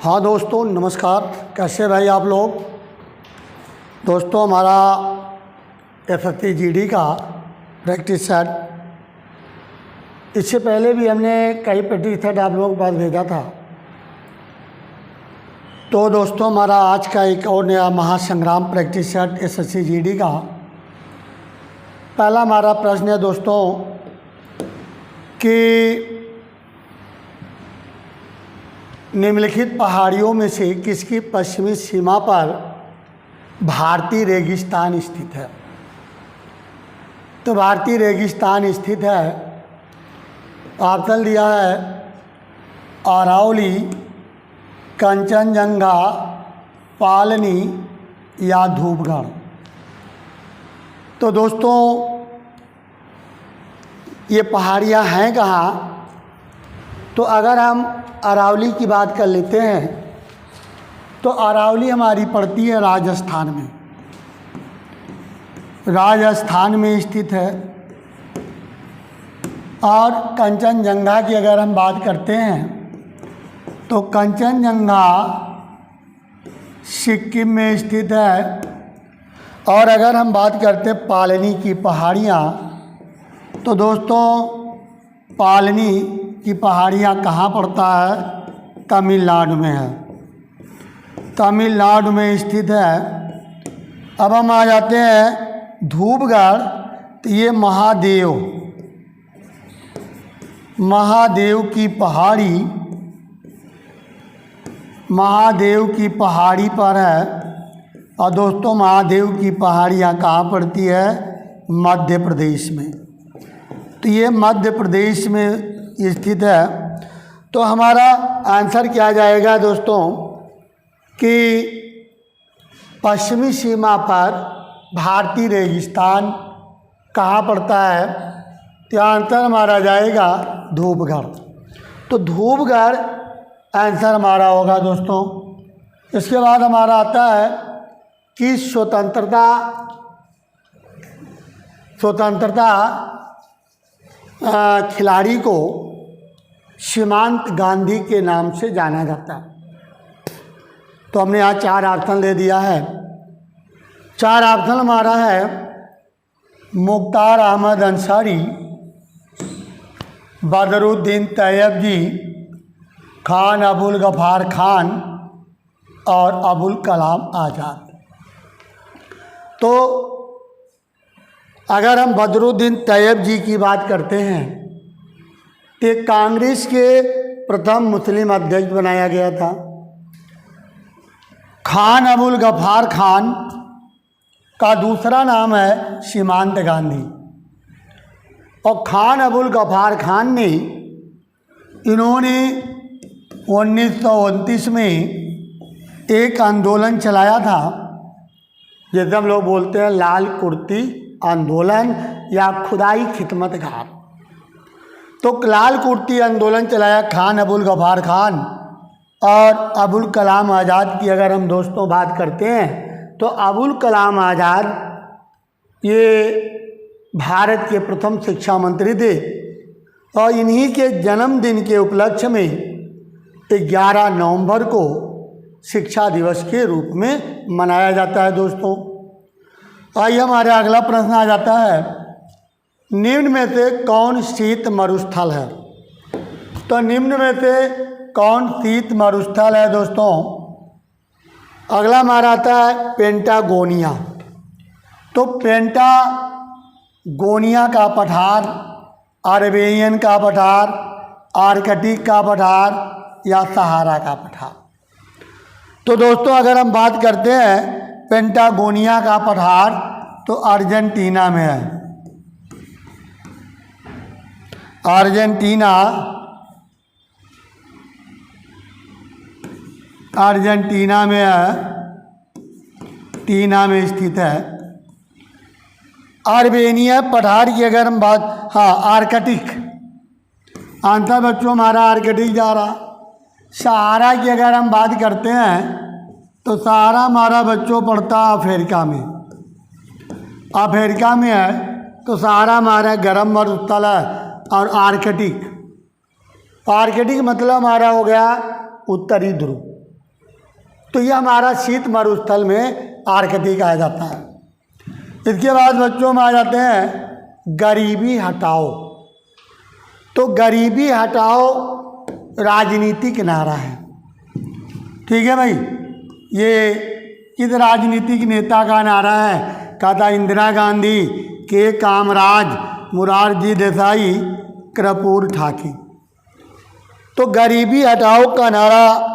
हाँ दोस्तों नमस्कार। कैसे भाई आप लोग। दोस्तों हमारा एसएससी जीडी का प्रैक्टिस सेट, इससे पहले भी हमने कई प्रैक्टिस सेट आप लोगों के पास भेजा था। तो दोस्तों हमारा आज का एक और नया महासंग्राम प्रैक्टिस सेट एसएससी जीडी का पहला हमारा प्रश्न है दोस्तों कि निम्नलिखित पहाड़ियों में से किसकी पश्चिमी सीमा पर भारतीय रेगिस्तान स्थित है। तो भारतीय रेगिस्तान स्थित है, ऑप्शन दिया है अरावली, कंचनजंगा, पालनी या धूपगढ़। तो दोस्तों ये पहाड़ियाँ हैं कहाँ। तो अगर हम अरावली की बात कर लेते हैं तो अरावली हमारी पड़ती है राजस्थान में, राजस्थान में स्थित है। और कंचनजंगा की अगर हम बात करते हैं तो कंचनजंगा सिक्किम में स्थित है। और अगर हम बात करते हैं पालनी की पहाड़ियाँ तो दोस्तों पालनी की पहाड़ियाँ कहाँ पड़ता है, तमिलनाडु में है, तमिलनाडु में स्थित है। अब हम आ जाते हैं धूपगढ़। तो ये महादेव की पहाड़ी पर है। और दोस्तों महादेव की पहाड़ियाँ कहाँ पड़ती है, मध्य प्रदेश में। तो ये मध्य प्रदेश में स्थित है। तो हमारा आंसर क्या जाएगा दोस्तों कि पश्चिमी सीमा पर भारतीय रेगिस्तान कहाँ पड़ता है। तो आंसर हमारा जाएगा धूपगढ़। तो धूपगढ़ आंसर हमारा होगा दोस्तों। इसके बाद हमारा आता है कि स्वतंत्रता खिलाड़ी को सीमांत गांधी के नाम से जाना जाता है। तो हमने यहाँ 4 ऑप्शन दे दिया है। 4 ऑप्शन हमारा है मुख्तार अहमद अंसारी, बदरुद्दीन तैयब जी, खान अबुल गफ़ार खान और अबुल कलाम आज़ाद। तो अगर हम बदरुद्दीन तैयब जी की बात करते हैं तो कांग्रेस के प्रथम मुस्लिम अध्यक्ष बनाया गया था। खान अबुल गफ़ार खान का दूसरा नाम है सीमांत गांधी। और खान अबुल गफ़ार खान ने इन्होंने 1929 में एक आंदोलन चलाया था, जैसे हम लोग बोलते हैं लाल कुर्ती आंदोलन या खुदाई खिदमतगार। तो लाल कुर्ती आंदोलन चलाया खान अबुल गफ़ार खान। और अबुल कलाम आज़ाद की अगर हम दोस्तों बात करते हैं तो अबुल कलाम आज़ाद ये भारत के प्रथम शिक्षा मंत्री थे। और इन्हीं के जन्मदिन के उपलक्ष्य में 11 नवंबर को शिक्षा दिवस के रूप में मनाया जाता है दोस्तों। आइए हमारा अगला प्रश्न आ जाता है, निम्न में से कौन शीत मरुस्थल है। तो निम्न में से कौन शीत मरुस्थल है दोस्तों। अगला हमारा आता है पेंटागोनिया। तो पेंटागोनिया का पठार, अरेबियन का पठार, आर्कटिक का पठार या सहारा का पठार। तो दोस्तों अगर हम बात करते हैं पेंटागोनिया का पठार तो अर्जेंटीना में है। अर्जेंटीना में है, टीना में स्थित है। अर्मेनिया पठार की अगर हम बात, आर्कटिक आंसर बच्चों हमारा आर्कटिक जा रहा। सहारा की अगर हम बात करते हैं तो सहारा हमारा बच्चों पड़ता अफ्रीका में, है। तो सहारा हमारा गर्म मरुस्थल है। और आर्कटिक मतलब हमारा हो गया उत्तरी ध्रुव। तो ये हमारा शीत मरुस्थल में आर्कटिक आ जाता है। इसके बाद बच्चों में आ जाते हैं गरीबी हटाओ। तो गरीबी हटाओ राजनीतिक नारा है, ठीक है भाई। ये किस राजनीतिक नेता का नारा है? कहा था इंदिरा गांधी, के कामराज, मोरारजी देसाई, कर्पूर ठाकुर। तो गरीबी हटाओ का नारा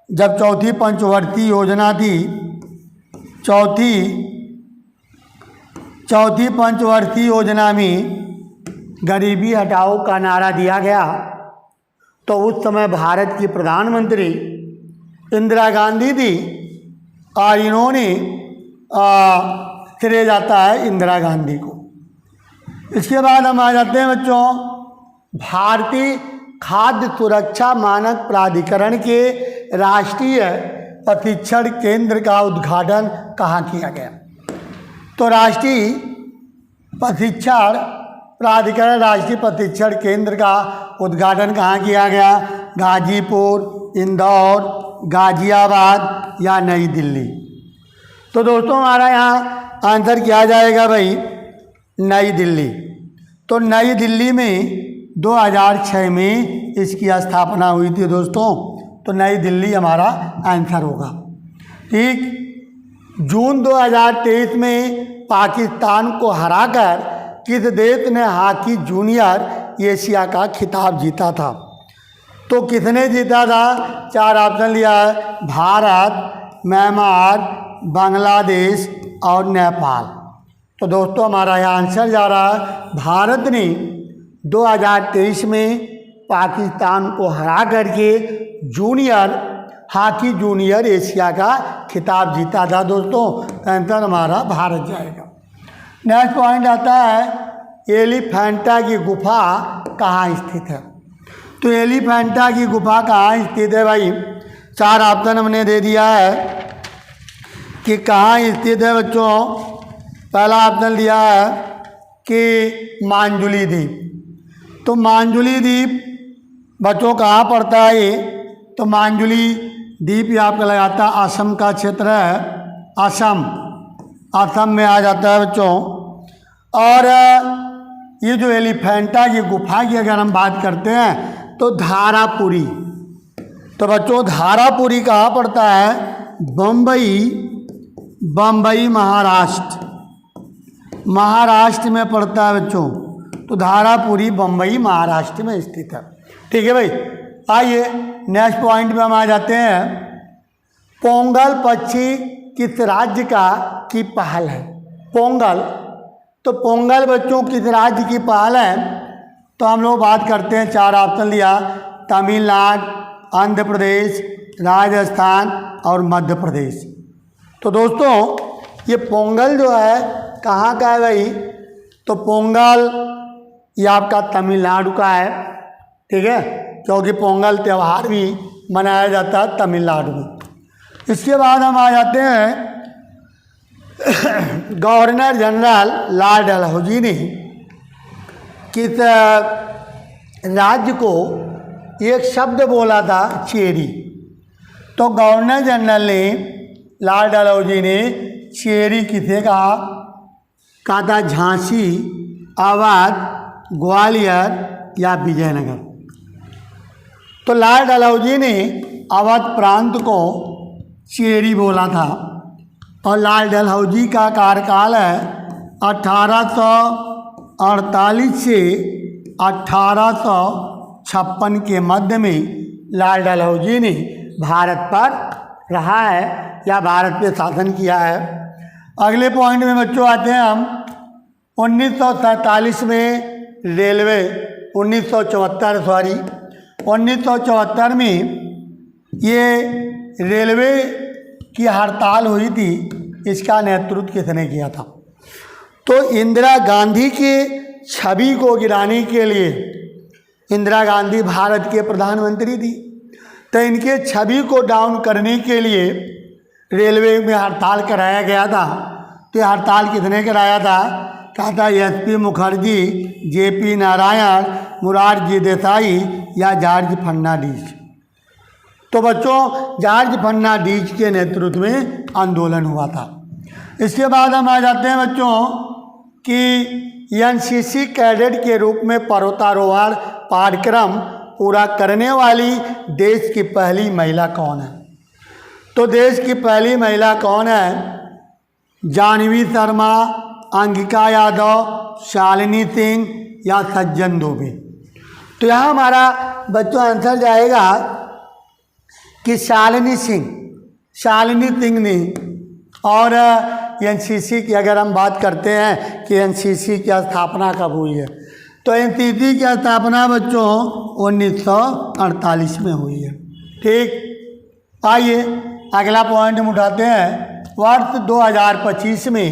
जब चौथी पंचवर्षीय योजना थी, चौथी पंचवर्षीय योजना में गरीबी हटाओ का नारा दिया गया, तो उस समय भारत की प्रधानमंत्री इंदिरा गांधी थी और इन्होंने श्रेय जाता है इंदिरा गांधी को। इसके बाद हम आ जाते हैं बच्चों भारतीय खाद्य सुरक्षा मानक प्राधिकरण के राष्ट्रीय प्रशिक्षण केंद्र का उद्घाटन कहाँ किया गया? तो राष्ट्रीय प्रशिक्षण प्राधिकरण, राष्ट्रीय प्रशिक्षण केंद्र का उद्घाटन कहाँ किया गया? गाजीपुर, इंदौर, गाजियाबाद या नई दिल्ली? तो दोस्तों हमारा यहाँ आंसर किया जाएगा भाई नई दिल्ली। तो नई दिल्ली में 2006 में इसकी स्थापना हुई थी दोस्तों। तो नई दिल्ली हमारा आंसर होगा, ठीक। जून 2023 में पाकिस्तान को हराकर किस देश ने हॉकी जूनियर एशिया का खिताब जीता था? तो किसने जीता था? 4 ऑप्शन लिया है, भारत, म्यांमार, बांग्लादेश और नेपाल। तो दोस्तों हमारा यह आंसर जा रहा है भारत ने 2023 में पाकिस्तान को हरा करके हॉकी जूनियर एशिया का खिताब जीता था दोस्तों। आंसर हमारा भारत जाएगा। नेक्स्ट पॉइंट आता है एलिफेंटा की गुफा कहाँ स्थित है? तो एलिफेंटा की गुफा कहाँ स्थित है भाई? 4 ऑप्शन हमने दे दिया है कि कहाँ स्थित है बच्चों। पहला ऑप्शन दिया है कि मांजुली द्वीप। तो मांजुली द्वीप बच्चों कहाँ पड़ता है ये? तो मांजुली द्वीप ये आपका लगाता है असम का क्षेत्र है, असम में आ जाता है बच्चों। और ये जो एलिफेंटा की गुफा की अगर हम बात करते हैं तो धारापुरी। तो बच्चों धारापुरी कहाँ पड़ता है? बम्बई महाराष्ट्र में पड़ता है बच्चों। तो धारापुरी बम्बई महाराष्ट्र में स्थित है, ठीक है भाई। आइए नेक्स्ट पॉइंट पे हम आ जाते हैं। पोंगल पक्षी किस राज्य की पहल है? पोंगल, तो पोंगल बच्चों किस राज्य की पहल है? तो हम लोग बात करते हैं, 4 ऑप्शन लिया, तमिलनाडु, आंध्र प्रदेश, राजस्थान और मध्य प्रदेश। तो दोस्तों ये पोंगल जो है कहाँ का है भाई? तो पोंगल ये आपका तमिलनाडु का है, ठीक है, क्योंकि पोंगल त्यौहार भी मनाया जाता है तमिलनाडु में। इसके बाद हम आ जाते हैं गवर्नर जनरल लॉर्ड डलहौजी ने किस राज्य को एक शब्द बोला था चेरी? तो गवर्नर जनरल ने लॉर्ड डलहौजी ने चेरी किसे कहा था? झांसी, अवध, ग्वालियर या विजयनगर? तो लॉर्ड डलहौजी ने अवध प्रांत को चेरी बोला था। और लॉर्ड डलहौजी का कार्यकाल है 1848 से 1856 के मध्य में लॉर्ड डलहौजी ने भारत पर रहा है या भारत पे शासन किया है। अगले पॉइंट में बच्चों आते हैं हम 1947 में रेलवे 1974 में ये रेलवे की हड़ताल हुई थी, इसका नेतृत्व किसने किया था? तो इंदिरा गांधी के छवि को गिराने के लिए, इंदिरा गांधी भारत के प्रधानमंत्री थी, तो इनके छवि को डाउन करने के लिए रेलवे में हड़ताल कराया गया था। तो ये हड़ताल किसने कराया था? कहा था एसपी मुखर्जी, जेपी नारायण, मोरारजी देसाई या जॉर्ज फर्नांडिस। तो बच्चों जॉर्ज फर्नांडीज के नेतृत्व में आंदोलन हुआ था। इसके बाद हम आ जाते हैं बच्चों कि एनसीसी कैडेट के रूप में पर्वतारोहण पाठ्यक्रम पूरा करने वाली देश की पहली महिला कौन है? तो देश की पहली महिला कौन है? जानवी शर्मा, अंगिका यादव, शालिनी सिंह या सज्जन दुबे? तो यहाँ हमारा बच्चों आंसर जाएगा कि शालिनी सिंह ने। और एनसीसी की अगर हम बात करते हैं कि एनसीसी की स्थापना कब हुई है, तो एनसीसी की स्थापना बच्चों 1948 में हुई है। ठीक, आइए अगला पॉइंट हम उठाते हैं। वर्ष 2025 में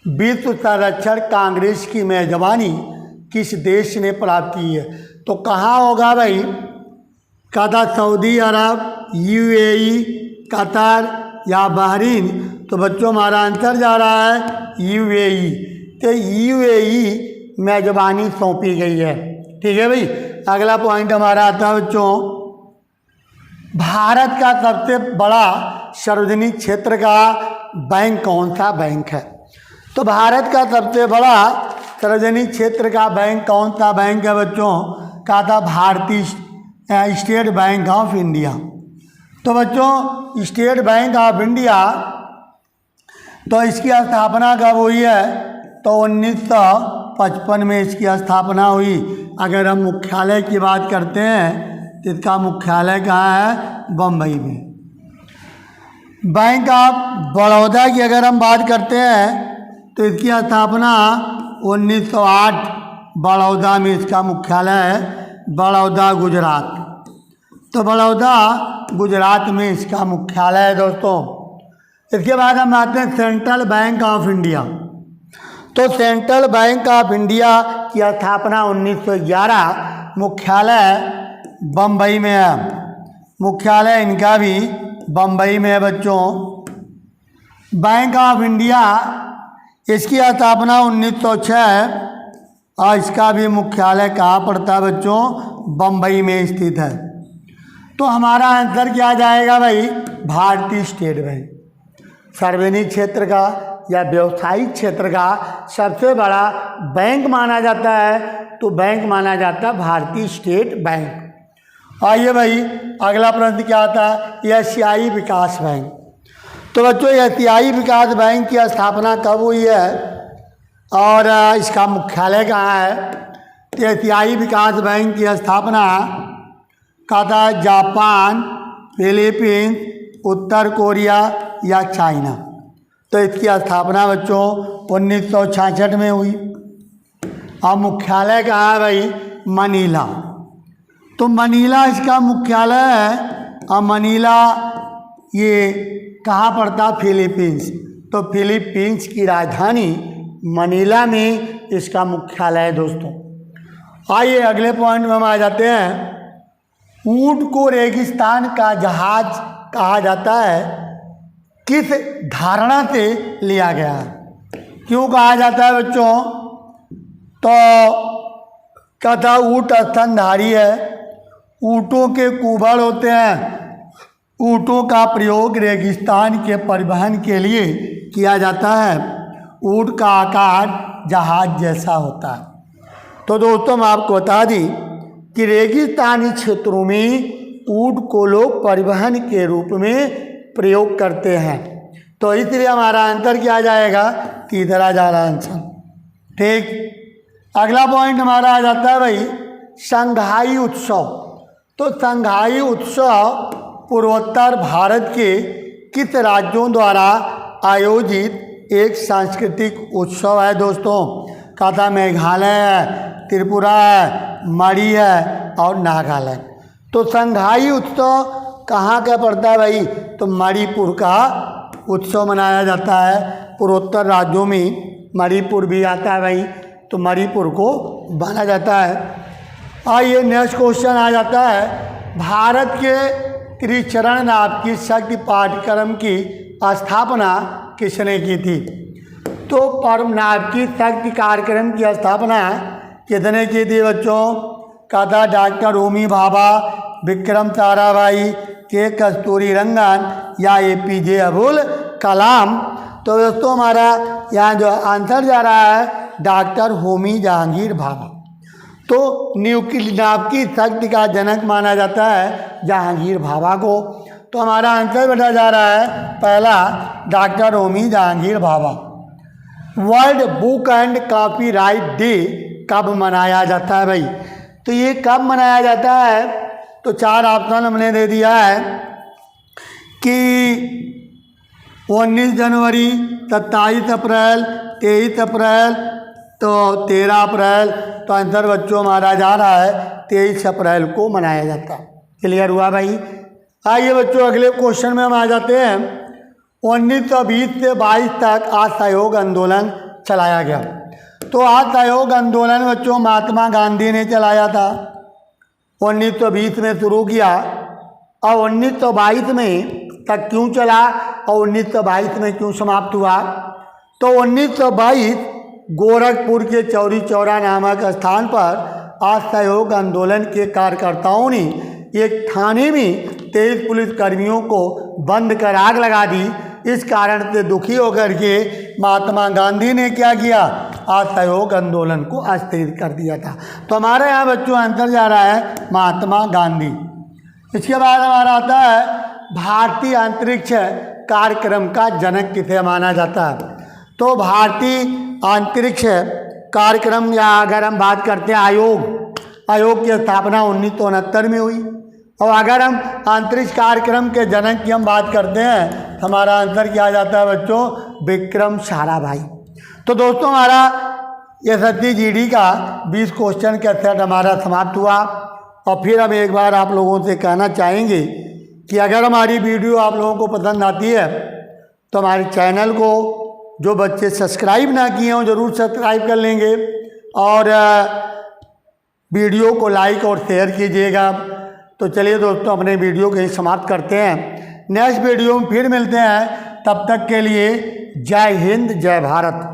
विश्व संरक्षण कांग्रेस की मेजबानी किस देश ने प्राप्त की है? तो कहाँ होगा भाई? कता सऊदी अरब, यूएई, कतर या बहरीन? तो बच्चों हमारा आंसर जा रहा है यूएई। तो यूएई मेजबानी सौंपी गई है। ठीक है भाई। अगला पॉइंट हमारा आता है बच्चों, भारत का सबसे बड़ा सार्वजनिक क्षेत्र का बैंक कौन सा बैंक है? तो भारत का सबसे बड़ा सार्वजनिक क्षेत्र का बैंक कौन सा बैंक है बच्चों? कहा था भारतीय स्टेट बैंक ऑफ इंडिया। तो बच्चों स्टेट बैंक ऑफ इंडिया, तो इसकी स्थापना कब हुई है? तो 1955 में इसकी स्थापना हुई। अगर हम मुख्यालय की बात करते हैं तो इसका मुख्यालय कहाँ है? बम्बई में। बैंक ऑफ बड़ौदा की अगर हम बात करते हैं तो इसकी स्थापना 1908 बड़ौदा में इसका मुख्यालय है, बड़ौदा गुजरात। तो बड़ौदा गुजरात में इसका मुख्यालय है दोस्तों। इसके बाद हम आते हैं सेंट्रल बैंक ऑफ इंडिया। तो सेंट्रल बैंक ऑफ इंडिया की स्थापना 1911, मुख्यालय बम्बई में है। मुख्यालय इनका भी बम्बई में है बच्चों। बैंक ऑफ इंडिया, इसकी स्थापना 1906 और इसका भी मुख्यालय कहाँ पड़ता है बच्चों? बम्बई में स्थित है। तो हमारा आंसर क्या जाएगा भाई? भारतीय स्टेट बैंक। सार्वजनिक क्षेत्र का या व्यावसायिक क्षेत्र का सबसे बड़ा बैंक माना जाता है, तो बैंक माना जाता है भारतीय स्टेट बैंक। आइए भाई अगला प्रश्न क्या आता है? एशियाई विकास बैंक। तो बच्चों एशियाई विकास बैंक की स्थापना कब हुई है और इसका मुख्यालय कहाँ है? तो एशियाई विकास बैंक की स्थापना कहा जापान, फिलीपींस, उत्तर कोरिया या चाइना? तो इसकी स्थापना बच्चों 1966 में हुई। और मुख्यालय कहाँ है भाई? मनीला। तो मनीला इसका मुख्यालय है। और मनीला ये कहाँ पड़ता? फिलीपींस। तो फिलीपींस की राजधानी मनीला में इसका मुख्यालय है दोस्तों। आइए अगले पॉइंट में हम आ जाते हैं। ऊंट को रेगिस्तान का जहाज कहा जाता है, किस धारणा से लिया गया है? क्यों कहा जाता है बच्चों? तो कथा ऊंट स्तनधारी है, ऊँटों के कुबड़ होते हैं, ऊँटों का प्रयोग रेगिस्तान के परिवहन के लिए किया जाता है, ऊँट का आकार जहाज जैसा होता है। तो दोस्तों मैं आपको बता दी कि रेगिस्तानी क्षेत्रों में ऊँट को लोग परिवहन के रूप में प्रयोग करते हैं। तो इसलिए हमारा आंसर क्या जाएगा? तीसरा जा रहा आंसर। ठीक, अगला पॉइंट हमारा आ जाता है भाई संघाई उत्सव। तो संघाई उत्सव पूर्वोत्तर भारत के किस राज्यों द्वारा आयोजित एक सांस्कृतिक उत्सव है दोस्तों? कहा मेघालय है, त्रिपुरा है, मणि है और नागालैंड। तो संघाई उत्सव कहाँ का पड़ता है भाई? तो मणिपुर का उत्सव मनाया जाता है। पूर्वोत्तर राज्यों में मणिपुर भी आता है भाई, तो मणिपुर को माना जाता है। आइए नेक्स्ट क्वेश्चन आ जाता है, भारत के त्रिचरण नाभ की शक्ति पाठ्यक्रम की स्थापना किसने की थी? तो परमनाभ की शक्ति कार्यक्रम की स्थापना कितने की थी बच्चों? कहा डॉक्टर होमी भाभा, विक्रम साराभाई, के कस्तूरी रंगन या APJ अब्दुल कलाम। तो दोस्तों हमारा यहाँ जो आंसर जा रहा है डॉक्टर होमी जहांगीर भाभा। तो नाभिकीय शक्ति का जनक माना जाता है जहांगीर भाभा को। तो हमारा आंसर बेटा जा रहा है पहला doctor Homi Jahangir Bhabha. World book and copyright day कब मनाया जाता है भाई? तो ये कब मनाया जाता है? तो 4 ऑप्शन हमने दे दिया है कि 19 जनवरी, 27 अप्रैल, 23 अप्रैल, तो 13 अप्रैल। तो आंसर बच्चों हमारा जा रहा है 23 अप्रैल को मनाया जाता है। क्लियर हुआ भाई? आइए बच्चों अगले क्वेश्चन में हम आ जाते हैं। 1920 से 22 तक असहयोग आंदोलन चलाया गया। तो असहयोग आंदोलन बच्चों महात्मा गांधी ने चलाया था। 1920 में शुरू किया और 1922 में तक क्यों चला और 1922 में क्यों समाप्त हुआ? तो 1922 गोरखपुर के चौरी चौरा नामक स्थान पर असहयोग आंदोलन के कार्यकर्ताओं ने एक थाने में 23 पुलिसकर्मियों को बंद कर आग लगा दी। इस कारण से दुखी होकर के महात्मा गांधी ने क्या किया? असहयोग आंदोलन को स्थगित कर दिया था। तो हमारे यहाँ बच्चों आंसर जा रहा है महात्मा गांधी। इसके बाद हमारा आता है भारतीय अंतरिक्ष कार्यक्रम का जनक किसे माना जाता है? तो भारतीय अंतरिक्ष कार्यक्रम या अगर हम बात करते हैं आयोग की स्थापना 1969 में हुई। और अगर हम अंतरिक्ष कार्यक्रम के जनक की हम बात करते हैं तो हमारा आंसर क्या आ जाता है बच्चों? विक्रम साराभाई। तो दोस्तों हमारा SSC GD का 20 क्वेश्चन का सेट हमारा समाप्त हुआ। और फिर हम एक बार आप लोगों से कहना चाहेंगे कि अगर हमारी वीडियो आप लोगों को पसंद आती है तो हमारे चैनल को जो बच्चे सब्सक्राइब ना किए हों ज़रूर सब्सक्राइब कर लेंगे और वीडियो को लाइक और शेयर कीजिएगा। तो चलिए दोस्तों अपने वीडियो को यहीं समाप्त करते हैं। नेक्स्ट वीडियो में फिर मिलते हैं। तब तक के लिए जय हिंद जय भारत।